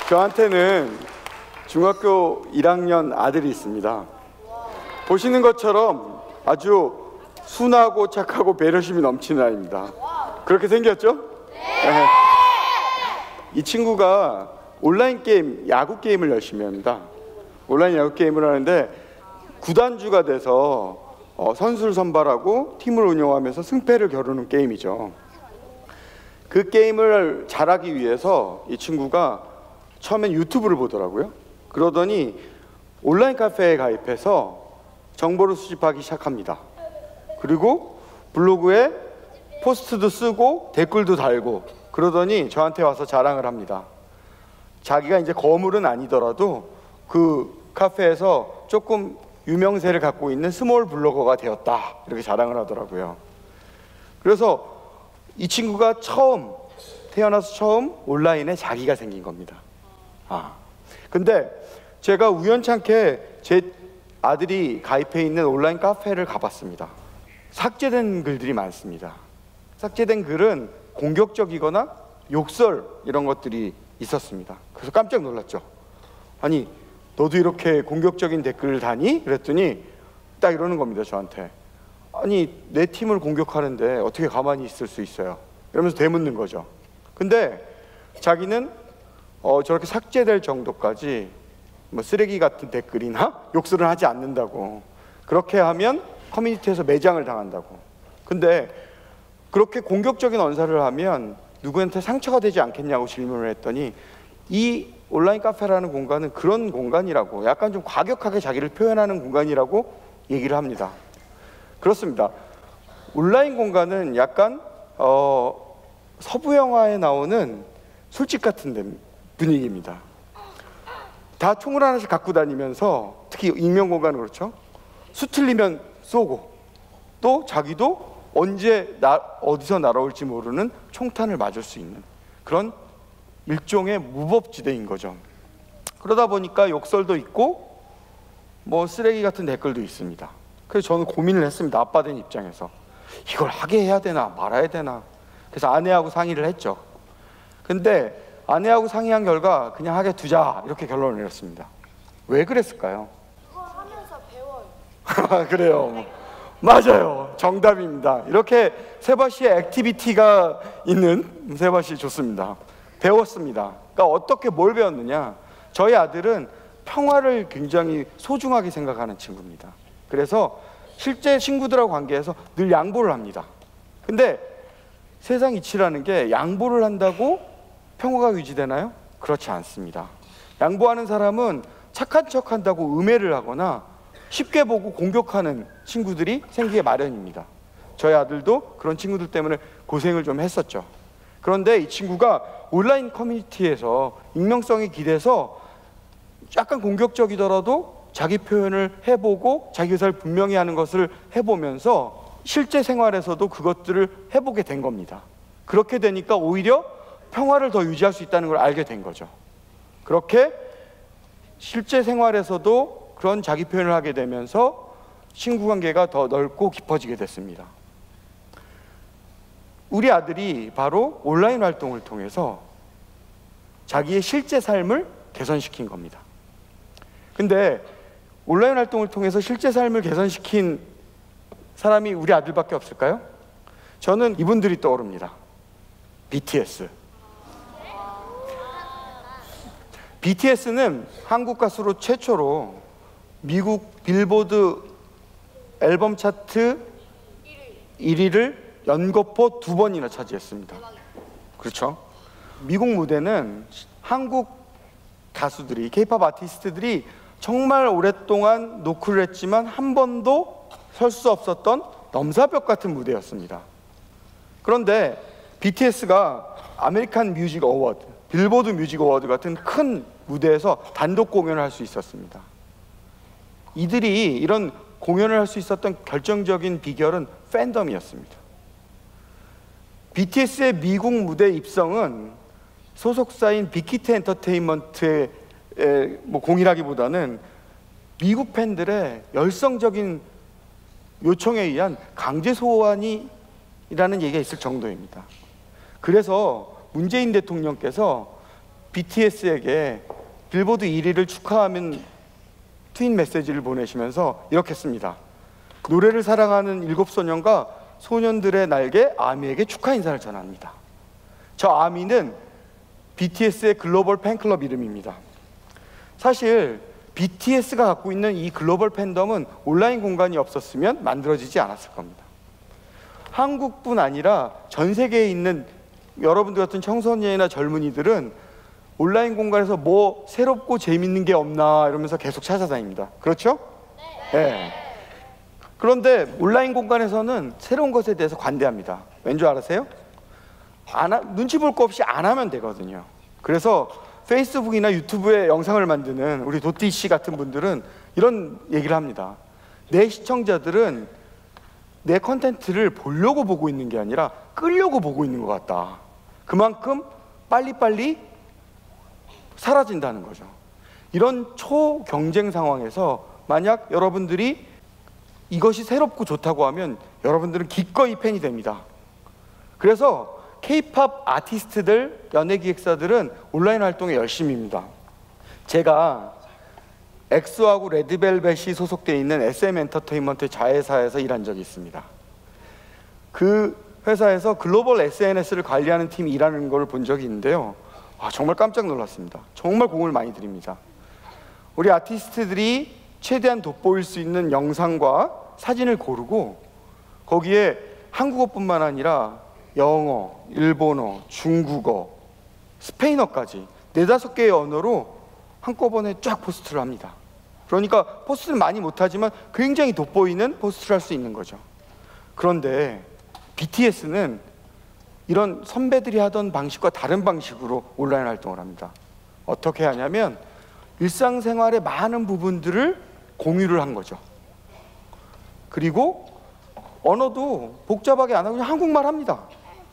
저한테는 중학교 1학년 아들이 있습니다. 보시는 것처럼 아주 순하고 착하고 배려심이 넘치는 아이입니다. 그렇게 생겼죠? 네. 이 친구가 온라인 게임, 야구 게임을 열심히 합니다. 온라인 야구 게임을 하는데 구단주가 돼서 선수를 선발하고 팀을 운영하면서 승패를 겨루는 게임이죠. 그 게임을 잘하기 위해서 이 친구가 처음엔 유튜브를 보더라고요. 그러더니 온라인 카페에 가입해서 정보를 수집하기 시작합니다. 그리고 블로그에 포스트도 쓰고 댓글도 달고 그러더니 저한테 와서 자랑을 합니다. 자기가 이제 거물은 아니더라도 그 카페에서 조금 유명세를 갖고 있는 스몰 블로거가 되었다, 이렇게 자랑을 하더라고요. 그래서 이 친구가 태어나서 처음 온라인에 자기가 생긴 겁니다. 근데 제가 우연찮게 제 아들이 가입해 있는 온라인 카페를 가봤습니다. 삭제된 글들이 많습니다. 삭제된 글은 공격적이거나 욕설 이런 것들이 있었습니다. 그래서 깜짝 놀랐죠. 아니, 너도 이렇게 공격적인 댓글을 다니? 그랬더니 딱 이러는 겁니다, 저한테. 아니, 내 팀을 공격하는데 어떻게 가만히 있을 수 있어요? 이러면서 되묻는 거죠. 근데 자기는 저렇게 삭제될 정도까지 뭐 쓰레기 같은 댓글이나 욕설을 하지 않는다고, 그렇게 하면 커뮤니티에서 매장을 당한다고. 근데 그렇게 공격적인 언사를 하면 누구한테 상처가 되지 않겠냐고 질문을 했더니 이 온라인 카페라는 공간은 그런 공간이라고, 약간 좀 과격하게 자기를 표현하는 공간이라고 얘기를 합니다. 그렇습니다. 온라인 공간은 약간 서부 영화에 나오는 술집 같은 분위기입니다. 다 총을 하나씩 갖고 다니면서, 특히 익명 공간은 그렇죠. 수틀리면 쏘고, 또 자기도 언제 어디서 날아올지 모르는 총탄을 맞을 수 있는 그런 일종의 무법지대인 거죠. 그러다 보니까 욕설도 있고 뭐 쓰레기 같은 댓글도 있습니다. 그래서 저는 고민을 했습니다. 아빠 된 입장에서 이걸 하게 해야 되나 말아야 되나. 그래서 아내하고 상의를 했죠. 근데 아내하고 상의한 결과 그냥 하게 두자, 이렇게 결론을 내렸습니다. 왜 그랬을까요? 그거 하면서 배워요. 그래요. 맞아요. 정답입니다. 이렇게 세바시의 액티비티가 있는 세바시 좋습니다. 배웠습니다. 그러니까 어떻게 뭘 배웠느냐. 저희 아들은 평화를 굉장히 소중하게 생각하는 친구입니다. 그래서 실제 친구들하고 관계에서 늘 양보를 합니다. 근데 세상 이치라는 게 양보를 한다고 평화가 유지되나요? 그렇지 않습니다. 양보하는 사람은 착한 척 한다고 음해를 하거나 쉽게 보고 공격하는 친구들이 생기게 마련입니다. 저희 아들도 그런 친구들 때문에 고생을 좀 했었죠. 그런데 이 친구가 온라인 커뮤니티에서 익명성이 기대서 약간 공격적이더라도 자기 표현을 해보고 자기 의사를 분명히 하는 것을 해보면서 실제 생활에서도 그것들을 해보게 된 겁니다. 그렇게 되니까 오히려 평화를 더 유지할 수 있다는 걸 알게 된 거죠. 그렇게 실제 생활에서도 그런 자기 표현을 하게 되면서 친구 관계가 더 넓고 깊어지게 됐습니다. 우리 아들이 바로 온라인 활동을 통해서 자기의 실제 삶을 개선시킨 겁니다. 근데 온라인 활동을 통해서 실제 삶을 개선시킨 사람이 우리 아들밖에 없을까요? 저는 이분들이 떠오릅니다. BTS. BTS는 한국 가수로 최초로 미국 빌보드 앨범 차트 1위를 연거푸 2번이나 차지했습니다. 그렇죠? 미국 무대는 한국 가수들이, K-팝 아티스트들이 정말 오랫동안 노크를 했지만 한 번도 설 수 없었던 넘사벽 같은 무대였습니다. 그런데 BTS가 아메리칸 뮤직 어워드, 빌보드 뮤직 어워드 같은 큰 무대에서 단독 공연을 할 수 있었습니다. 이들이 이런 공연을 할 수 있었던 결정적인 비결은 팬덤이었습니다. BTS의 미국 무대 입성은 소속사인 빅히트 엔터테인먼트의 공이라기보다는 미국 팬들의 열성적인 요청에 의한 강제 소환이라는 얘기가 있을 정도입니다. 그래서 문재인 대통령께서 BTS에게 빌보드 1위를 축하하는 트윗 메시지를 보내시면서 이렇게 씁니다. 노래를 사랑하는 7소년과 소년들의 날개 아미에게 축하 인사를 전합니다. 저 아미는 BTS의 글로벌 팬클럽 이름입니다. 사실 BTS가 갖고 있는 이 글로벌 팬덤은 온라인 공간이 없었으면 만들어지지 않았을 겁니다. 한국뿐 아니라 전 세계에 있는 여러분들 같은 청소년이나 젊은이들은 온라인 공간에서 뭐 새롭고 재밌는 게 없나 이러면서 계속 찾아다닙니다. 그렇죠? 네. 그런데 온라인 공간에서는 새로운 것에 대해서 관대합니다. 왠 줄 아세요? 눈치 볼 거 없이 안 하면 되거든요. 그래서 페이스북이나 유튜브에 영상을 만드는 우리 도띠 씨 같은 분들은 이런 얘기를 합니다. 내 시청자들은 내 컨텐츠를 보려고 보고 있는 게 아니라 끌려고 보고 있는 것 같다. 그만큼 빨리빨리 사라진다는 거죠. 이런 초경쟁 상황에서 만약 여러분들이 이것이 새롭고 좋다고 하면 여러분들은 기꺼이 팬이 됩니다. 그래서 K-팝 아티스트들, 연예기획사들은 온라인 활동에 열심입니다. 제가 엑소하고 레드벨벳이 소속되어 있는 SM 엔터테인먼트 자회사에서 일한 적이 있습니다. 그 회사에서 글로벌 SNS를 관리하는 팀이 일하는 걸 본 적이 있는데요. 정말 깜짝 놀랐습니다. 정말 공을 많이 들입니다. 우리 아티스트들이 최대한 돋보일 수 있는 영상과 사진을 고르고 거기에 한국어뿐만 아니라 영어, 일본어, 중국어, 스페인어까지 4-5개의 언어로 한꺼번에 쫙 포스트를 합니다. 그러니까 포스트를 많이 못하지만 굉장히 돋보이는 포스트를 할 수 있는 거죠. 그런데 BTS는 이런 선배들이 하던 방식과 다른 방식으로 온라인 활동을 합니다. 어떻게 하냐면 일상생활의 많은 부분들을 공유를 한 거죠. 그리고 언어도 복잡하게 안 하고 그냥 한국말 합니다.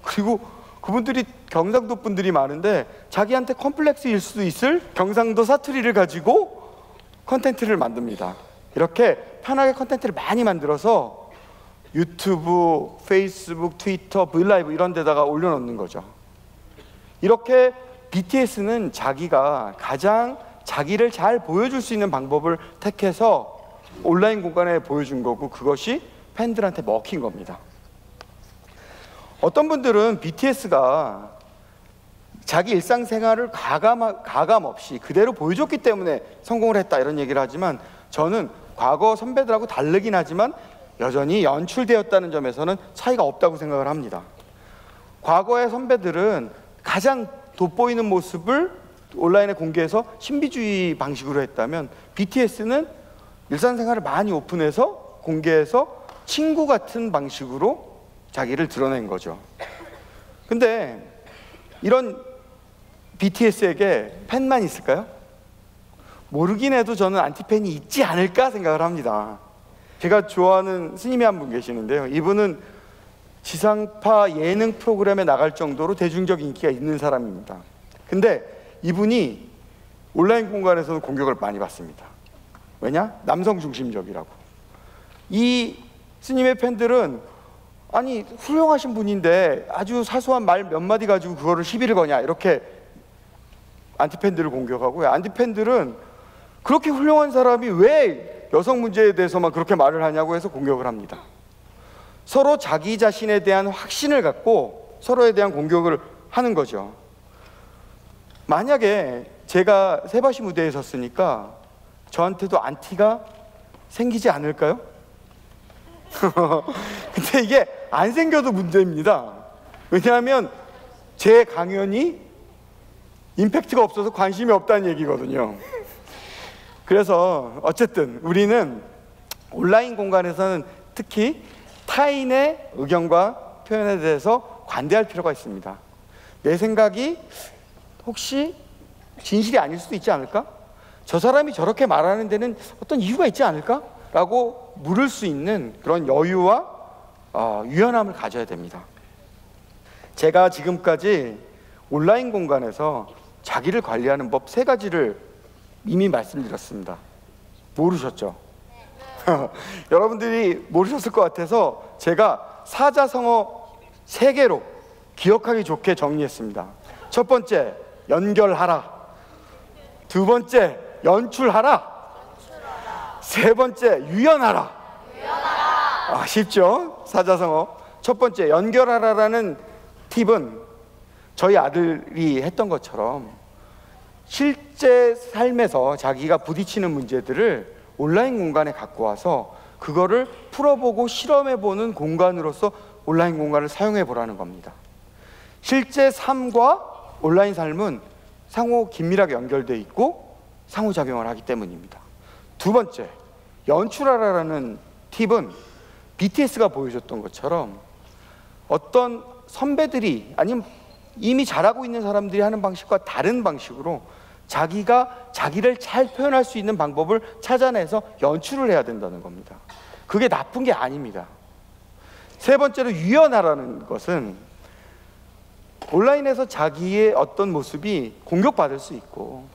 그리고 그분들이 경상도 분들이 많은데 자기한테 컴플렉스일 수도 있을 경상도 사투리를 가지고 컨텐츠를 만듭니다. 이렇게 편하게 컨텐츠를 많이 만들어서 유튜브, 페이스북, 트위터, 브이라이브 이런 데다가 올려놓는 거죠. 이렇게 BTS는 자기가 가장 자기를 잘 보여줄 수 있는 방법을 택해서 온라인 공간에 보여준 거고 그것이 팬들한테 먹힌 겁니다. 어떤 분들은 BTS가 자기 일상생활을 가감 없이 그대로 보여줬기 때문에 성공을 했다 이런 얘기를 하지만 저는 과거 선배들하고 다르긴 하지만 여전히 연출되었다는 점에서는 차이가 없다고 생각을 합니다. 과거의 선배들은 가장 돋보이는 모습을 온라인에 공개해서 신비주의 방식으로 했다면 BTS는 일상생활을 많이 오픈해서 공개해서 친구 같은 방식으로 자기를 드러낸 거죠. 근데 이런 BTS에게 팬만 있을까요? 모르긴 해도 저는 안티팬이 있지 않을까 생각을 합니다. 제가 좋아하는 스님이 한 분 계시는데요. 이분은 지상파 예능 프로그램에 나갈 정도로 대중적 인기가 있는 사람입니다. 근데 이분이 온라인 공간에서는 공격을 많이 받습니다. 왜냐? 남성 중심적이라고. 이 스님의 팬들은 아니 훌륭하신 분인데 아주 사소한 말 몇 마디 가지고 그거를 시비를 거냐 이렇게 안티팬들을 공격하고요. 안티팬들은 그렇게 훌륭한 사람이 왜 여성 문제에 대해서만 그렇게 말을 하냐고 해서 공격을 합니다. 서로 자기 자신에 대한 확신을 갖고 서로에 대한 공격을 하는 거죠. 만약에 제가 세바시 무대에 섰으니까 저한테도 안티가 생기지 않을까요? 근데 이게 안 생겨도 문제입니다. 왜냐하면 제 강연이 임팩트가 없어서 관심이 없다는 얘기거든요. 그래서 어쨌든 우리는 온라인 공간에서는 특히 타인의 의견과 표현에 대해서 관대할 필요가 있습니다. 내 생각이 혹시 진실이 아닐 수도 있지 않을까? 저 사람이 저렇게 말하는 데는 어떤 이유가 있지 않을까? 라고 물을 수 있는 그런 여유와 유연함을 가져야 됩니다. 제가 지금까지 온라인 공간에서 자기를 관리하는 법 3가지를 이미 말씀드렸습니다. 모르셨죠? 여러분들이 모르셨을 것 같아서 제가 사자성어 3개로 기억하기 좋게 정리했습니다. 첫 번째, 연결하라. 두 번째, 연출하라. 세 번째, 유연하라. 쉽죠? 사자성어. 첫 번째, 연결하라라는 팁은 저희 아들이 했던 것처럼 실제 삶에서 자기가 부딪히는 문제들을 온라인 공간에 갖고 와서 그거를 풀어보고 실험해보는 공간으로서 온라인 공간을 사용해 보라는 겁니다. 실제 삶과 온라인 삶은 상호 긴밀하게 연결되어 있고 상호작용을 하기 때문입니다. 두 번째, 연출하라라는 팁은 BTS가 보여줬던 것처럼 어떤 선배들이 아니면 이미 잘하고 있는 사람들이 하는 방식과 다른 방식으로 자기가 자기를 잘 표현할 수 있는 방법을 찾아내서 연출을 해야 된다는 겁니다. 그게 나쁜 게 아닙니다. 세 번째로, 유연하라는 것은 온라인에서 자기의 어떤 모습이 공격받을 수 있고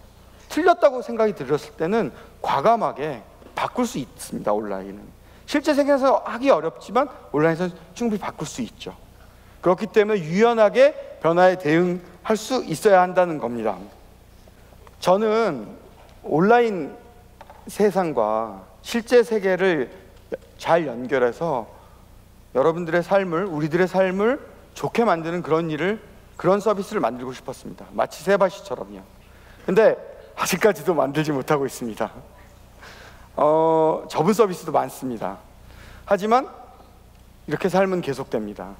틀렸다고 생각이 들었을 때는 과감하게 바꿀 수 있습니다. 온라인은 실제 세계에서 하기 어렵지만 온라인에서 충분히 바꿀 수 있죠. 그렇기 때문에 유연하게 변화에 대응할 수 있어야 한다는 겁니다. 저는 온라인 세상과 실제 세계를 잘 연결해서 여러분들의 삶을, 우리들의 삶을 좋게 만드는 그런 서비스를 만들고 싶었습니다. 마치 세바시처럼요. 근데 아직까지도 만들지 못하고 있습니다. 접은 서비스도 많습니다. 하지만 이렇게 삶은 계속됩니다.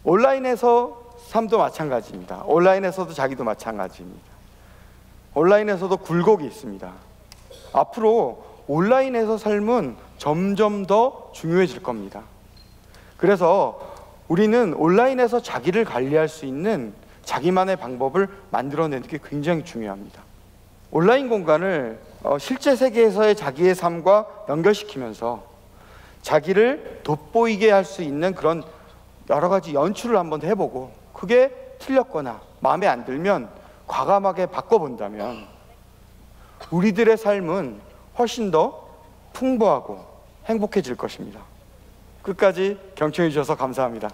온라인에서 삶도 마찬가지입니다. 온라인에서도 자기도 마찬가지입니다. 온라인에서도 굴곡이 있습니다. 앞으로 온라인에서 삶은 점점 더 중요해질 겁니다. 그래서 우리는 온라인에서 자기를 관리할 수 있는 자기만의 방법을 만들어내는 게 굉장히 중요합니다. 온라인 공간을 실제 세계에서의 자기의 삶과 연결시키면서 자기를 돋보이게 할 수 있는 그런 여러 가지 연출을 한번 해보고 그게 틀렸거나 마음에 안 들면 과감하게 바꿔본다면 우리들의 삶은 훨씬 더 풍부하고 행복해질 것입니다. 끝까지 경청해 주셔서 감사합니다.